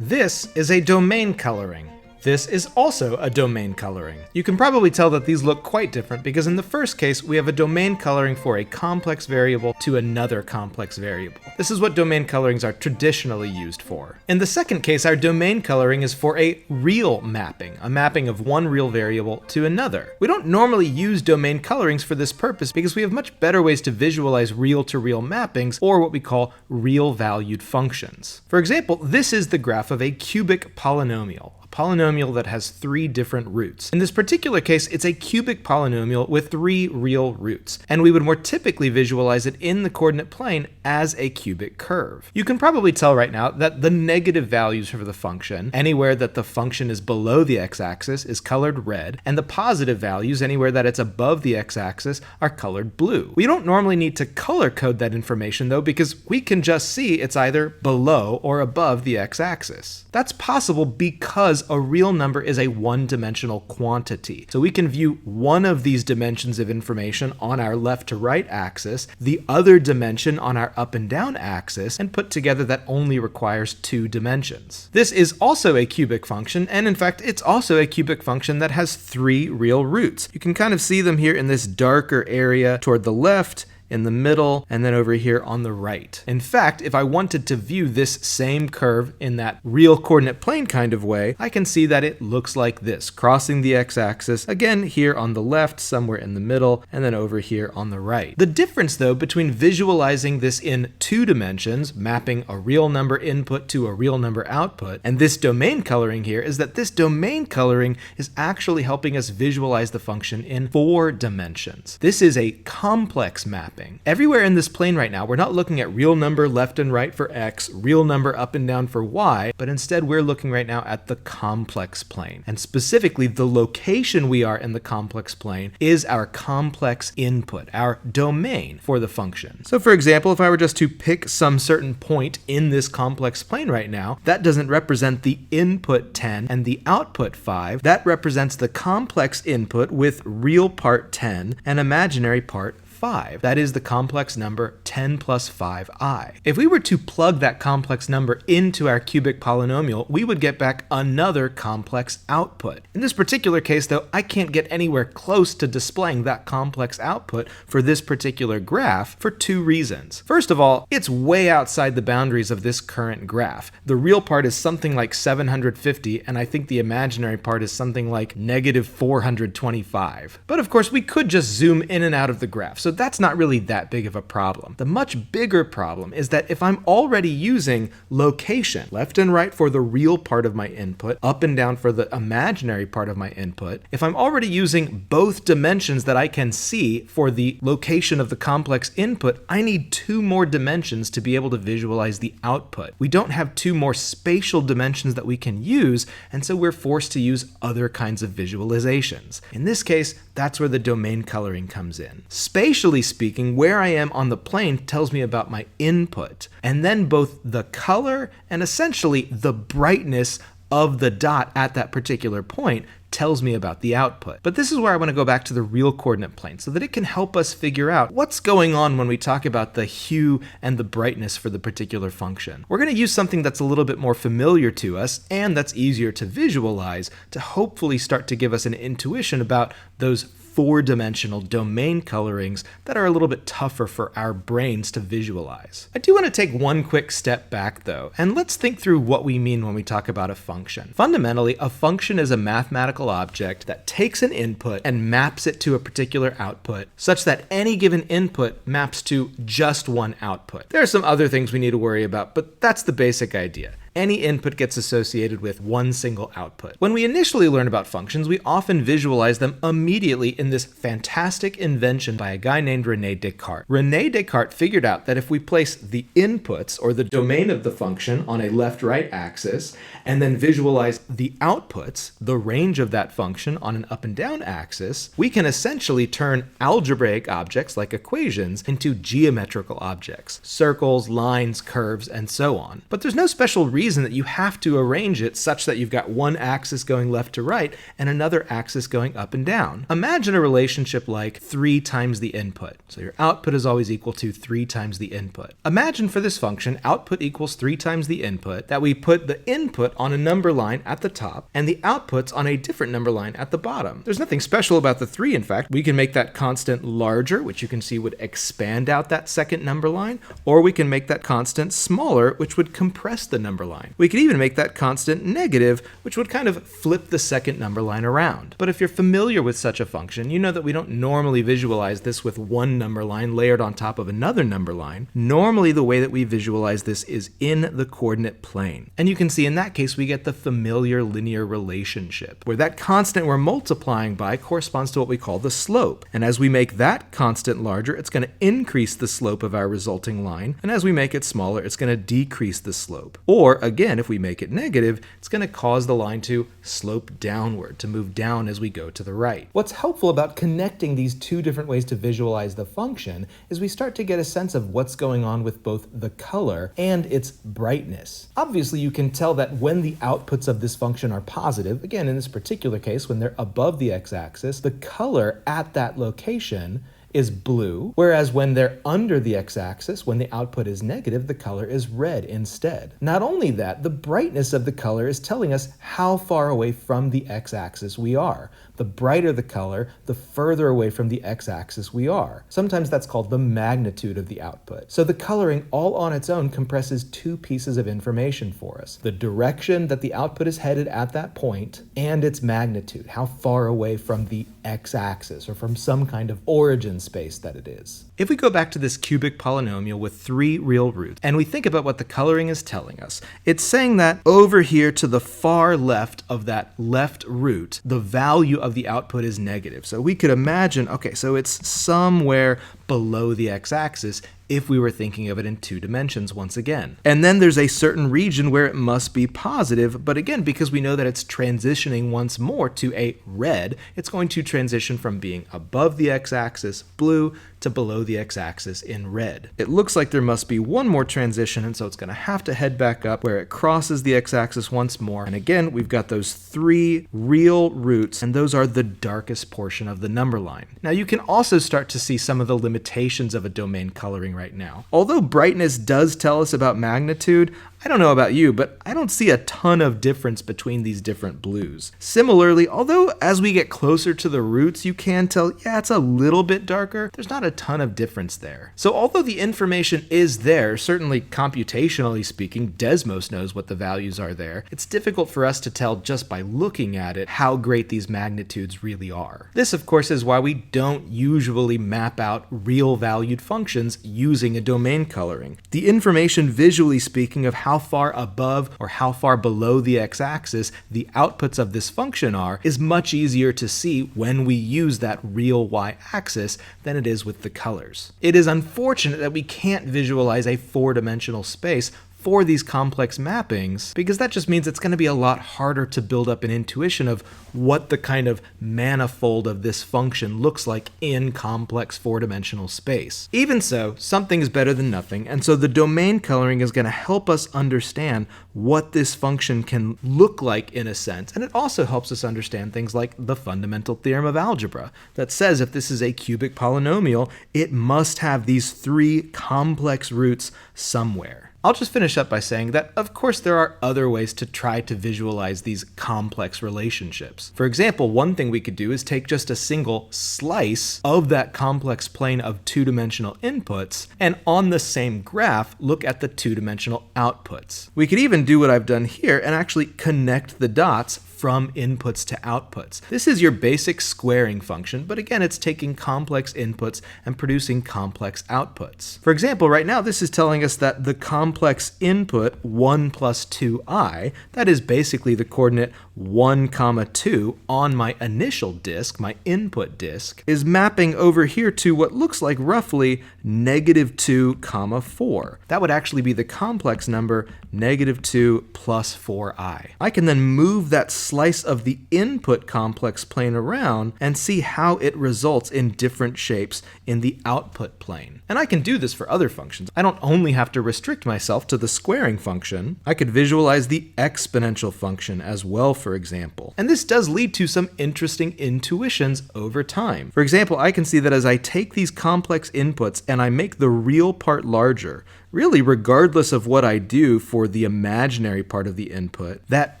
This is a domain coloring. This is also a domain coloring. You can probably tell that these look quite different because in the first case, we have a domain coloring for a complex variable to another complex variable. This is what domain colorings are traditionally used for. In the second case, our domain coloring is for a real mapping, a mapping of one real variable to another. We don't normally use domain colorings for this purpose because we have much better ways to visualize real-to-real mappings, or what we call real-valued functions. For example, this is the graph of a cubic polynomial. Polynomial that has three different roots. In this particular case, it's a cubic polynomial with three real roots, and we would more typically visualize it in the coordinate plane as a cubic curve. You can probably tell right now that the negative values for the function, anywhere that the function is below the x-axis, is colored red, and the positive values, anywhere that it's above the x-axis, are colored blue. We don't normally need to color code that information though, because we can just see it's either below or above the x-axis. That's possible because a real number is a one-dimensional quantity. So we can view one of these dimensions of information on our left to right axis, the other dimension on our up and down axis, and put together that only requires two dimensions. This is also a cubic function, and in fact, it's also a cubic function that has three real roots. You can kind of see them here in this darker area toward the left, in the middle, and then over here on the right. In fact, if I wanted to view this same curve in that real coordinate plane kind of way, I can see that it looks like this, crossing the x-axis, again here on the left, somewhere in the middle, and then over here on the right. The difference though between visualizing this in two dimensions, mapping a real number input to a real number output, and this domain coloring here is that this domain coloring is actually helping us visualize the function in 4 dimensions. This is a complex mapping. Everywhere in this plane right now, we're not looking at real number left and right for x, real number up and down for y, but instead we're looking right now at the complex plane. And specifically, the location we are in the complex plane is our complex input, our domain for the function. So for example, if I were just to pick some certain point in this complex plane right now, that doesn't represent the input 10 and the output 5. That represents the complex input with real part 10 and imaginary part 5. That is the complex number 10 plus 5i. If we were to plug that complex number into our cubic polynomial, we would get back another complex output. In this particular case though, I can't get anywhere close to displaying that complex output for this particular graph for 2 reasons. First of all, it's way outside the boundaries of this current graph. The real part is something like 750, and I think the imaginary part is something like negative 425. But of course, we could just zoom in and out of the graph, so that's not really that big of a problem. The much bigger problem is that if I'm already using location, left and right for the real part of my input, up and down for the imaginary part of my input, if I'm already using both dimensions that I can see for the location of the complex input, I need 2 more dimensions to be able to visualize the output. We don't have 2 more spatial dimensions that we can use, and so we're forced to use other kinds of visualizations. In this case, that's where the domain coloring comes in. Spatially speaking, where I am on the plane tells me about my input, and then both the color and essentially the brightness of the dot at that particular point tells me about the output. But this is where I want to go back to the real coordinate plane so that it can help us figure out what's going on when we talk about the hue and the brightness for the particular function. We're going to use something that's a little bit more familiar to us and that's easier to visualize to hopefully start to give us an intuition about those 4-dimensional domain colorings that are a little bit tougher for our brains to visualize. I do want to take one quick step back though, and let's think through what we mean when we talk about a function. Fundamentally, a function is a mathematical object that takes an input and maps it to a particular output such that any given input maps to just one output. There are some other things we need to worry about, but that's the basic idea. Any input gets associated with one single output. When we initially learn about functions, we often visualize them immediately in this fantastic invention by a guy named René Descartes. René Descartes figured out that if we place the inputs, or the domain of the function, on a left-right axis, and then visualize the outputs, the range of that function, on an up and down axis, we can essentially turn algebraic objects, like equations, into geometrical objects, circles, lines, curves, and so on. But there's no special reason reason that you have to arrange it such that you've got one axis going left to right and another axis going up and down. Imagine a relationship like 3 times the input. So your output is always equal to 3 times the input. Imagine for this function, output equals 3 times the input, that we put the input on a number line at the top and the outputs on a different number line at the bottom. There's nothing special about the 3, in fact. We can make that constant larger, which you can see would expand out that second number line, or we can make that constant smaller, which would compress the number line. We could even make that constant negative, which would kind of flip the second number line around. But if you're familiar with such a function, you know that we don't normally visualize this with one number line layered on top of another number line. Normally, the way that we visualize this is in the coordinate plane. And you can see in that case, we get the familiar linear relationship, where that constant we're multiplying by corresponds to what we call the slope. And as we make that constant larger, it's going to increase the slope of our resulting line. And as we make it smaller, it's going to decrease the slope. Or again, if we make it negative, it's going to cause the line to slope downward, to move down as we go to the right. What's helpful about connecting these two different ways to visualize the function is we start to get a sense of what's going on with both the color and its brightness. Obviously, you can tell that when the outputs of this function are positive, again, in this particular case, when they're above the x-axis, the color at that location is blue, whereas when they're under the x-axis, when the output is negative, the color is red instead. Not only that, the brightness of the color is telling us how far away from the x-axis we are. The brighter the color, the further away from the x-axis we are. Sometimes that's called the magnitude of the output. So the coloring all on its own compresses two pieces of information for us: the direction that the output is headed at that point and its magnitude, how far away from the x-axis or from some kind of origin space that it is. If we go back to this cubic polynomial with 3 real roots and we think about what the coloring is telling us, it's saying that over here to the far left of that left root, the value of the output is negative. So we could imagine, okay, so it's somewhere below the x-axis if we were thinking of it in 2 dimensions once again. And then there's a certain region where it must be positive, but again, because we know that it's transitioning once more to a red, it's going to transition from being above the x-axis, blue, to below the x-axis in red. It looks like there must be one more transition, and so it's going to have to head back up where it crosses the x-axis once more. And again, we've got those 3 real roots, and those are the darkest portion of the number line. Now you can also start to see some of the limitations of a domain coloring right now. Although brightness does tell us about magnitude, I don't know about you, but I don't see a ton of difference between these different blues. Similarly, although as we get closer to the roots, you can tell, yeah, it's a little bit darker, there's not a ton of difference there. So although the information is there, certainly computationally speaking, Desmos knows what the values are there, it's difficult for us to tell just by looking at it how great these magnitudes really are. This, of course, is why we don't usually map out real valued functions using a domain coloring. The information, visually speaking, of how far above or how far below the x-axis the outputs of this function are is much easier to see when we use that real y-axis than it is with the colors. It is unfortunate that we can't visualize a 4-dimensional space for these complex mappings, because that just means it's going to be a lot harder to build up an intuition of what the kind of manifold of this function looks like in complex 4-dimensional space. Even so, something is better than nothing, and so the domain coloring is going to help us understand what this function can look like in a sense, and it also helps us understand things like the fundamental theorem of algebra that says if this is a cubic polynomial, it must have these 3 complex roots somewhere. I'll just finish up by saying that, of course, there are other ways to try to visualize these complex relationships. For example, one thing we could do is take just a single slice of that complex plane of 2-dimensional inputs, and on the same graph, look at the 2-dimensional outputs. We could even do what I've done here and actually connect the dots from inputs to outputs. This is your basic squaring function, but again, it's taking complex inputs and producing complex outputs. For example, right now, this is telling us that the complex input 1 plus 2i, that is basically the coordinate 1, 2 on my initial disk, my input disk, is mapping over here to what looks like roughly -2, 4. That would actually be the complex number -2 plus 4i. I can then move that slice of the input complex plane around and see how it results in different shapes in the output plane. And I can do this for other functions. I don't only have to restrict myself myself to the squaring function, I could visualize the exponential function as well, for example. And this does lead to some interesting intuitions over time. For example, I can see that as I take these complex inputs and I make the real part larger, really regardless of what I do for the imaginary part of the input, that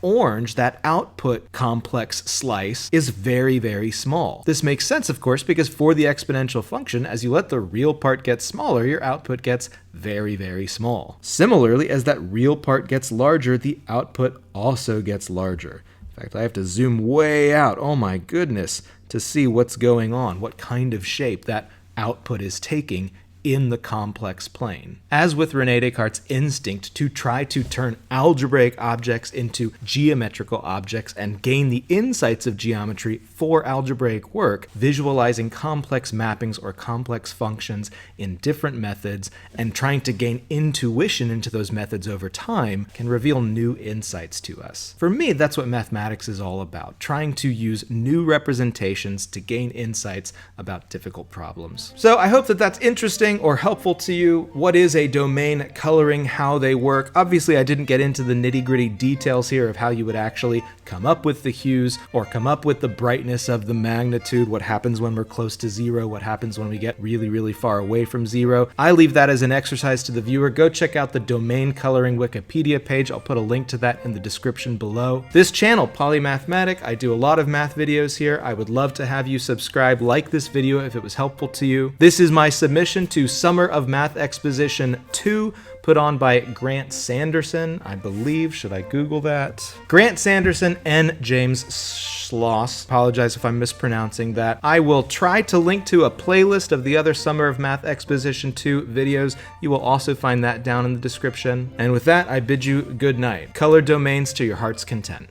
orange, that output complex slice, is very, very small. This makes sense, of course, because for the exponential function, as you let the real part get smaller, your output gets very, very small. Similarly, as that real part gets larger, the output also gets larger. In fact, I have to zoom way out, oh my goodness, to see what's going on, what kind of shape that output is taking in the complex plane. As with René Descartes' instinct to try to turn algebraic objects into geometrical objects and gain the insights of geometry for algebraic work, visualizing complex mappings or complex functions in different methods and trying to gain intuition into those methods over time can reveal new insights to us. For me, that's what mathematics is all about, trying to use new representations to gain insights about difficult problems. So I hope that that's interesting or helpful to you. What is a domain coloring, how they work? Obviously, I didn't get into the nitty-gritty details here of how you would actually come up with the hues or come up with the brightness of the magnitude, what happens when we're close to zero, what happens when we get really, really far away from zero. I leave that as an exercise to the viewer. Go check out the domain coloring Wikipedia page. I'll put a link to that in the description below. This channel, Polymathematic, I do a lot of math videos here. I would love to have you subscribe, like this video if it was helpful to you. This is my submission to Summer of Math Exposition 2, put on by Grant Sanderson, I believe. Should I Google that? Grant Sanderson and James Schloss. Apologize if I'm mispronouncing that. I will try to link to a playlist of the other Summer of Math Exposition 2 videos. You will also find that down in the description. And with that, I bid you good night. Color domains to your heart's content.